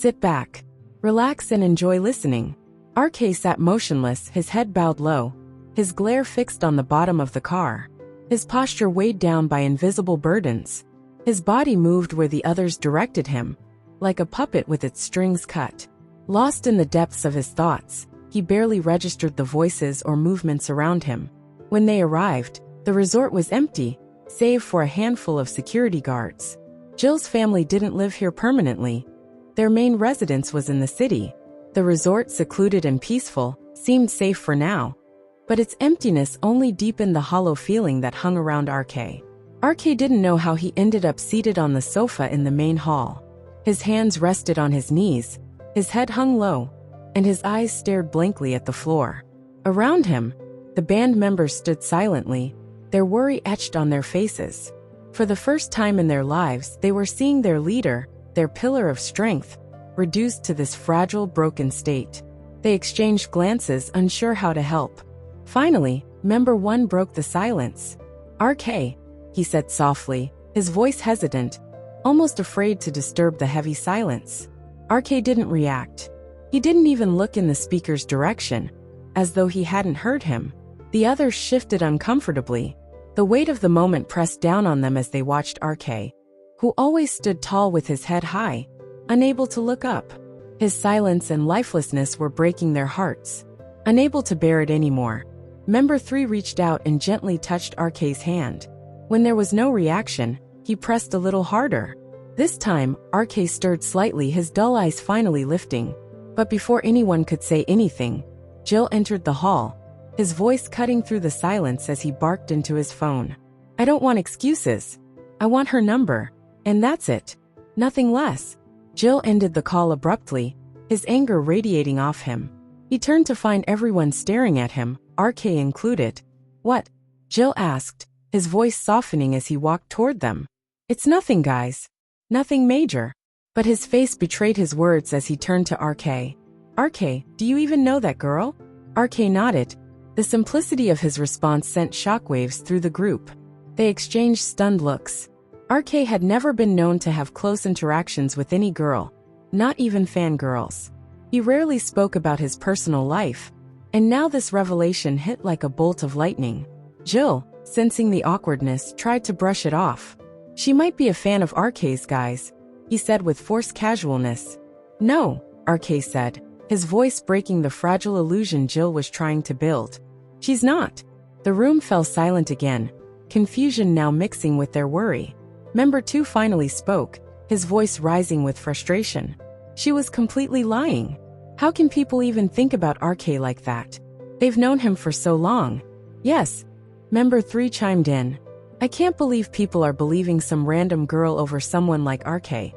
Sit back, relax and enjoy listening. RK sat motionless, his head bowed low, his glare fixed on the bottom of the car. His posture weighed down by invisible burdens. His body moved where the others directed him, like a puppet with its strings cut. Lost in the depths of his thoughts, he barely registered the voices or movements around him. When they arrived, the resort was empty, save for a handful of security guards. Jill's family didn't live here permanently. Their main residence was in the city. The resort, secluded and peaceful, seemed safe for now, but its emptiness only deepened the hollow feeling that hung around RK. RK didn't know how he ended up seated on the sofa in the main hall. His hands rested on his knees, his head hung low, and his eyes stared blankly at the floor. Around him, the band members stood silently, their worry etched on their faces. For the first time in their lives, they were seeing their leader, their pillar of strength, reduced to this fragile, broken state. They exchanged glances, unsure how to help. Finally, member 1 broke the silence. "RK," he said softly, his voice hesitant, almost afraid to disturb the heavy silence. RK didn't react. He didn't even look in the speaker's direction, as though he hadn't heard him. The others shifted uncomfortably. The weight of the moment pressed down on them as they watched RK, who always stood tall with his head high, unable to look up. His silence and lifelessness were breaking their hearts. Unable to bear it anymore, member 3 reached out and gently touched RK's hand. When there was no reaction, he pressed a little harder. This time, RK stirred slightly, his dull eyes finally lifting. But before anyone could say anything, Jill entered the hall, his voice cutting through the silence as he barked into his phone. "I don't want excuses. I want her number. And that's it. Nothing less." Jill ended the call abruptly, his anger radiating off him. He turned to find everyone staring at him, RK included. "What?" Jill asked, his voice softening as he walked toward them. "It's nothing, guys. Nothing major." But his face betrayed his words as he turned to RK. "RK, do you even know that girl?" RK nodded. The simplicity of his response sent shockwaves through the group. They exchanged stunned looks. RK had never been known to have close interactions with any girl, not even fangirls. He rarely spoke about his personal life, and now this revelation hit like a bolt of lightning. Jill, sensing the awkwardness, tried to brush it off. "She might be a fan of RK's, guys," he said with forced casualness. "No," RK said, his voice breaking the fragile illusion Jill was trying to build. "She's not." The room fell silent again, confusion now mixing with their worry. Member 2 finally spoke, his voice rising with frustration. "She was completely lying. How can people even think about RK like that? They've known him for so long." "Yes," Member 3 chimed in. "I can't believe people are believing some random girl over someone like RK,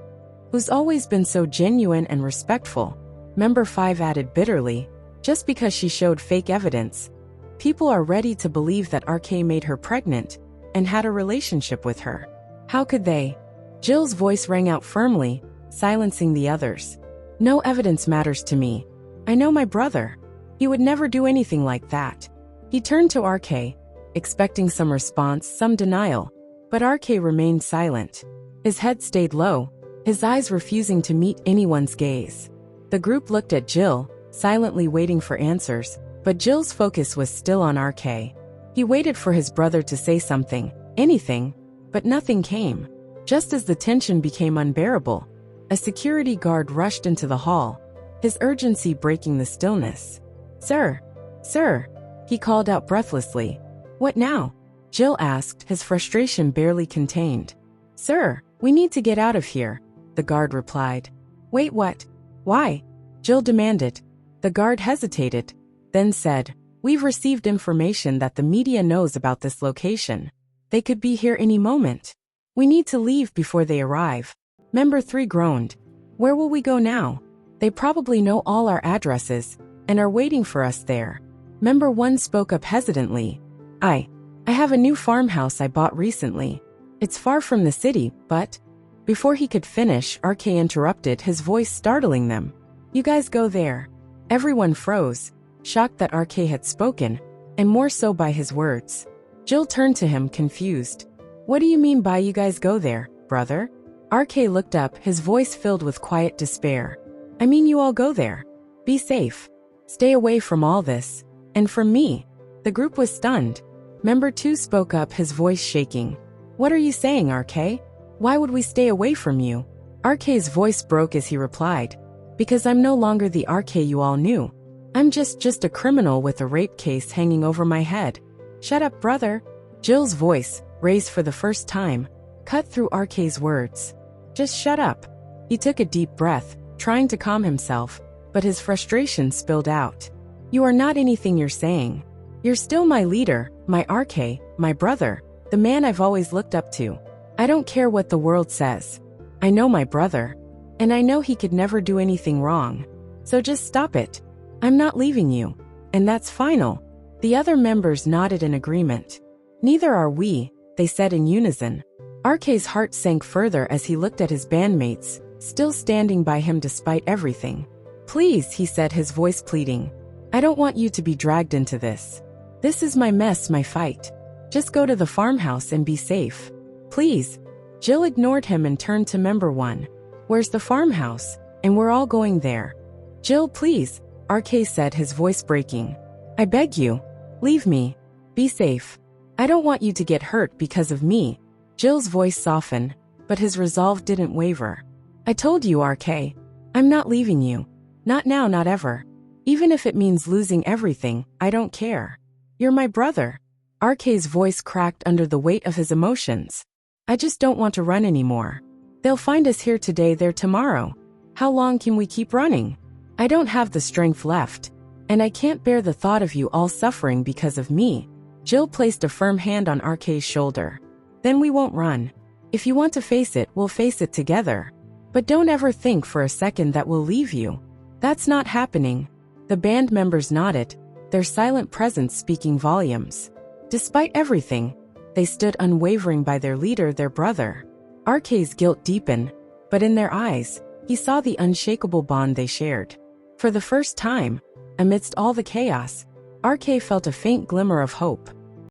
who's always been so genuine and respectful." Member 5 added bitterly, "Just because she showed fake evidence, people are ready to believe that RK made her pregnant and had a relationship with her. How could they?" Jill's voice rang out firmly, silencing the others. "No evidence matters to me. I know my brother. He would never do anything like that." He turned to RK, expecting some response, some denial, but RK remained silent. His head stayed low, his eyes refusing to meet anyone's gaze. The group looked at Jill, silently waiting for answers, but Jill's focus was still on RK. He waited for his brother to say something, anything, but nothing came. Just as the tension became unbearable, a security guard rushed into the hall, his urgency breaking the stillness. "Sir, sir," he called out breathlessly. "What now?" Jill asked, his frustration barely contained. "Sir, we need to get out of here," the guard replied. "Wait, what? Why?" Jill demanded. The guard hesitated, then said, "We've received information that the media knows about this location. They could be here any moment. We need to leave before they arrive." Member 3 groaned. "Where will we go now? They probably know all our addresses and are waiting for us there." Member 1 spoke up hesitantly. I have a new farmhouse I bought recently. It's far from the city, but..." Before he could finish, RK interrupted, his voice startling them. "You guys go there." Everyone froze, shocked that RK had spoken, and more so by his words. Jill turned to him, confused. "What do you mean by you guys go there, brother?" RK looked up, his voice filled with quiet despair. I mean, you all go there. Be safe. Stay away from all this. And from me. The group was stunned. Member 2 spoke up, his voice shaking. What are you saying, RK? Why would we stay away from you? RK's voice broke as he replied. Because I'm no longer the RK you all knew. I'm just a criminal with a rape case hanging over my head. Shut up, brother. Jill's voice, raised for the first time, cut through RK's words. Just shut up. He took a deep breath, trying to calm himself, but his frustration spilled out. You are not anything you're saying. You're still my leader, my RK, my brother, the man I've always looked up to. I don't care what the world says. I know my brother. And I know he could never do anything wrong. So just stop it. I'm not leaving you. And that's final. The other members nodded in agreement. Neither are we, they said in unison. RK's heart sank further as he looked at his bandmates, still standing by him despite everything. Please, he said, his voice pleading. I don't want you to be dragged into this. This is my mess, my fight. Just go to the farmhouse and be safe. Please. Jill ignored him and turned to member 1. Where's the farmhouse? And we're all going there. Jill, please, RK said, his voice breaking. I beg you. Leave me. Be safe. I don't want you to get hurt because of me. Jill's voice softened, but his resolve didn't waver. I told you, RK. I'm not leaving you. Not now, not ever. Even if it means losing everything, I don't care. You're my brother. RK's voice cracked under the weight of his emotions. I just don't want to run anymore. They'll find us here today, there tomorrow. How long can we keep running? I don't have the strength left. And I can't bear the thought of you all suffering because of me. Jill placed a firm hand on RK's shoulder. Then we won't run. If you want to face it, we'll face it together. But don't ever think for a second that we'll leave you. That's not happening. The band members nodded, their silent presence speaking volumes. Despite everything, they stood unwavering by their leader, their brother. RK's guilt deepened, but in their eyes, he saw the unshakable bond they shared. For the first time, amidst all the chaos, RK felt a faint glimmer of hope.